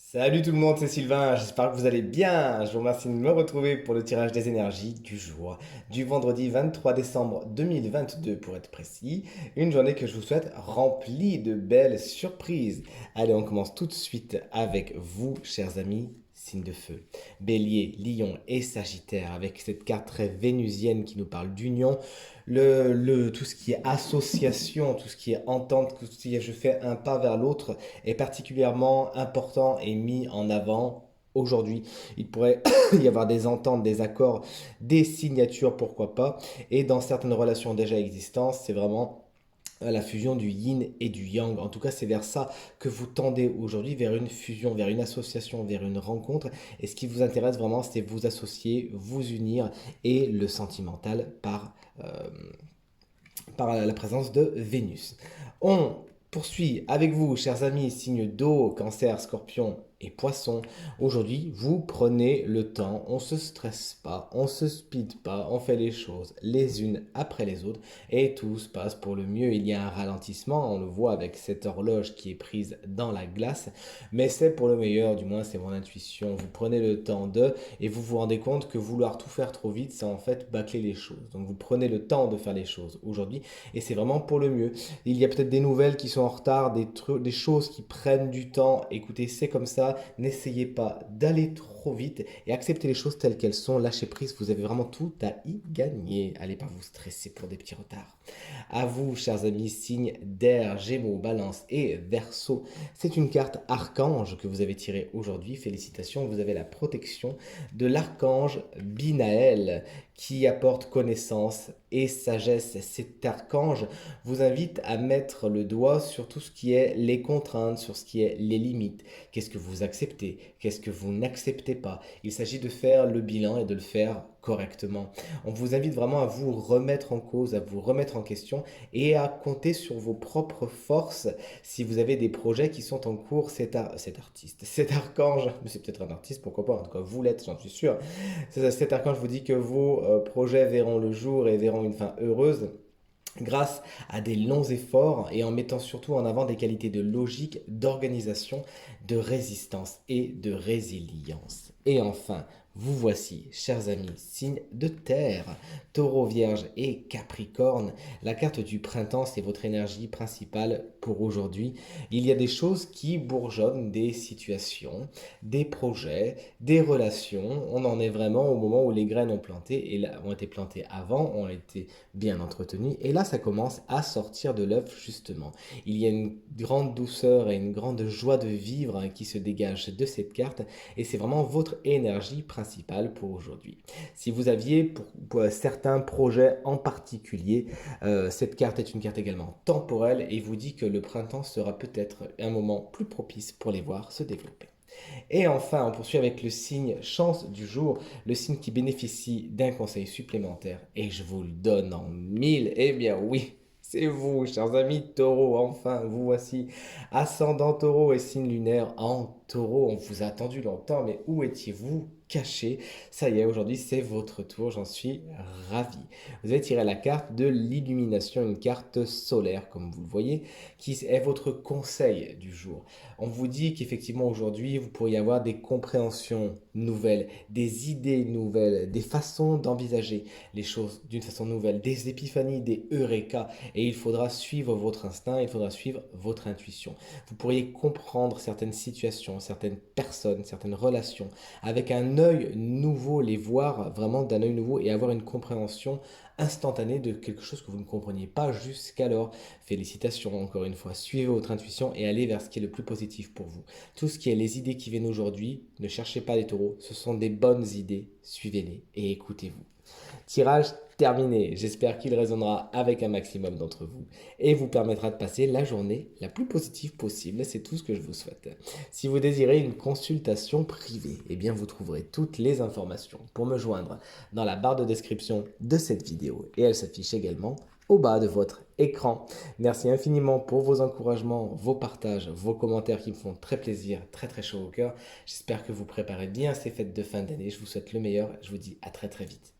Salut tout le monde, c'est Sylvain, j'espère que vous allez bien. Je vous remercie de me retrouver pour le tirage des énergies du jour, du vendredi 23 décembre 2022 pour être précis. Une journée que je vous souhaite remplie de belles surprises. Allez, on commence tout de suite avec vous, chers amis, signe de feu. Bélier, Lion et Sagittaire, avec cette carte très vénusienne qui nous parle d'union. Tout ce qui est association, tout ce qui est entente, tout ce qui est je fais un pas vers l'autre est particulièrement important et mis en avant aujourd'hui. Il pourrait y avoir des ententes, des accords, des signatures, pourquoi pas. Et dans certaines relations déjà existantes, c'est vraiment la fusion du yin et du yang. En tout cas, c'est vers ça que vous tendez aujourd'hui, vers une fusion, vers une association, vers une rencontre. Et ce qui vous intéresse vraiment, c'est vous associer, vous unir et le sentimental par la présence de Vénus. On poursuit avec vous, chers amis, signes d'eau, cancer, scorpion et poisson. Aujourd'hui, vous prenez le temps, on ne se stresse pas, on ne se speed pas, on fait les choses les unes après les autres et tout se passe pour le mieux. Il y a un ralentissement, on le voit avec cette horloge qui est prise dans la glace, mais c'est pour le meilleur, du moins c'est mon intuition. Vous prenez le temps de et vous vous rendez compte que vouloir tout faire trop vite, c'est en fait bâcler les choses. Donc vous prenez le temps de faire les choses aujourd'hui et c'est vraiment pour le mieux. Il y a peut-être des nouvelles qui sont en retard, des choses qui prennent du temps. Écoutez, c'est comme ça. N'essayez pas d'aller trop vite et acceptez les choses telles qu'elles sont. Lâchez prise, vous avez vraiment tout à y gagner. Allez pas vous stresser pour des petits retards. À vous, chers amis, signes d'air, Gémeaux, Balance et Verseau. C'est une carte archange que vous avez tirée aujourd'hui. Félicitations, vous avez la protection de l'archange Binaël qui apporte connaissance et sagesse. Cet archange vous invite à mettre le doigt sur tout ce qui est les contraintes, sur ce qui est les limites. Qu'est-ce que vous acceptez? Qu'est-ce que vous n'acceptez pas? Il s'agit de faire le bilan et de le faire correctement. On vous invite vraiment à vous remettre en cause, à vous remettre en question et à compter sur vos propres forces si vous avez des projets qui sont en cours. Cet artiste, cet archange, mais c'est peut-être un artiste, pourquoi pas, en tout cas vous l'êtes, j'en suis sûr. Cet archange vous dit que vos projets verront le jour et verront une fin heureuse grâce à des longs efforts et en mettant surtout en avant des qualités de logique, d'organisation, de résistance et de résilience. Et enfin, vous voici, chers amis, signes de terre, taureau, vierge et capricorne. La carte du printemps, c'est votre énergie principale pour aujourd'hui. Il y a des choses qui bourgeonnent, des situations, des projets, des relations. On en est vraiment au moment où les graines ont planté et ont été plantées avant, ont été bien entretenu. Et là, ça commence à sortir de l'œuf, justement. Il y a une grande douceur et une grande joie de vivre qui se dégage de cette carte. Et c'est vraiment votre énergie principale pour aujourd'hui. Si vous aviez pour certains projets en particulier, cette carte est une carte également temporelle et vous dit que le printemps sera peut-être un moment plus propice pour les voir se développer. Et enfin, on poursuit avec le signe chance du jour, le signe qui bénéficie d'un conseil supplémentaire. Et je vous le donne en mille. Eh bien oui, c'est vous, chers amis taureaux. Enfin, vous voici. Ascendant taureau et signe lunaire en taureau. On vous a attendu longtemps, mais où étiez-vous caché? Ça y est, aujourd'hui c'est votre tour, j'en suis ravi. Vous avez tiré la carte de l'illumination, une carte solaire, comme vous le voyez, qui est votre conseil du jour. On vous dit qu'effectivement aujourd'hui, vous pourriez avoir des compréhensions nouvelles, des idées nouvelles, des façons d'envisager les choses d'une façon nouvelle, des épiphanies, des eureka. Et il faudra suivre votre instinct, il faudra suivre votre intuition. Vous pourriez comprendre certaines situations, certaines personnes, certaines relations avec un œil nouveau, les voir vraiment d'un œil nouveau et avoir une compréhension instantanée de quelque chose que vous ne compreniez pas jusqu'alors. Félicitations encore une fois, suivez votre intuition et allez vers ce qui est le plus positif pour vous. Tout ce qui est les idées qui viennent aujourd'hui, ne cherchez pas les taureaux, ce sont des bonnes idées, suivez-les et écoutez-vous. Tirage terminé, j'espère qu'il résonnera avec un maximum d'entre vous et vous permettra de passer la journée la plus positive possible, c'est tout ce que je vous souhaite. Si vous désirez une consultation privée, eh bien vous trouverez toutes les informations pour me joindre dans la barre de description de cette vidéo et elle s'affiche également au bas de votre écran. Merci infiniment pour vos encouragements, vos partages, vos commentaires qui me font très plaisir, très très chaud au cœur. J'espère que vous préparez bien ces fêtes de fin d'année. Je vous souhaite le meilleur. Je vous dis à très très vite.